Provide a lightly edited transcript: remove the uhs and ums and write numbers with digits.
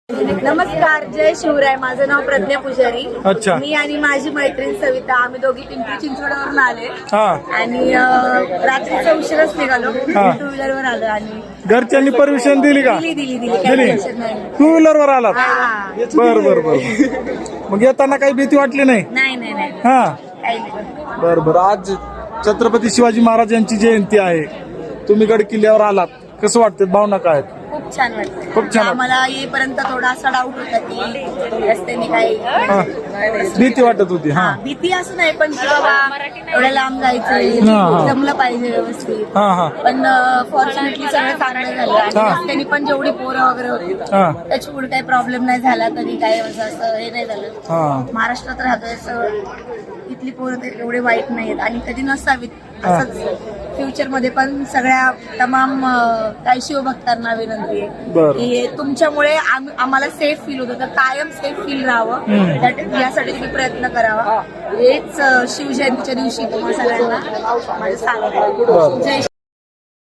नमस्कार, जय शिवराय. माझं नाव प्रज्ञा पुजारी. अच्छा. मी आणि माझी मैत्रीण सविता आम्ही दोघी पिंपरी चिंचवडवरून आले हा. आणि रात्रीचा उशिराच निघालो. हा. 2 व्हीलरवर आलो आणि घरच्यांनी परमिशन दिली का? दिली काही टेन्शन नाही. 2 व्हीलरवर आलात? हा. बर बर बर. मग येताना काही भीती वाटली नाही? नाही हा. काही नाही. बर बर. आज छत्रपती शिवाजी महाराज यांची जयंती आहे, तुम्ही गड किल्ल्यावर आलात, कसं वाटतं, भावना काय आहेत? खूप छान वाटतं. खूप छान. आम्हाला येईपर्यंत थोडासा डाऊट होता की रस्त्याने काही भीती वाटत होती? हा भीती असं नाही, पण की बाबा एवढ्या लांब जायचंय, हा. जमलं पाहिजे व्यवस्थित. हा हा पण फॉर्च्युनेटली सगळं चांगलं झालं आणि हा. रस्त्याने पण जेवढी पोरं वगैरे होती हा त्याची पुढे काही प्रॉब्लेम नाही झाला, कधी काही असं हे नाही झालं. हा महाराष्ट्रात राहतोय असं इथली पोरं तर एवढे वाईट नाहीत आणि कधी नसावीत. असंच फ्युचर मध्ये पण सगळ्या तमाम काही शिवभक्तांना विनंती आहे बरं. की तुमच्यामुळे आम्हाला सेफ फील होतं, तर कायम सेफ फील राहावं, यासाठी तुम्ही प्रयत्न करावा. हेच शिवजयंतीच्या दिवशी तुम्हाला सगळ्यांना माझं सांगायचं. बरं. जय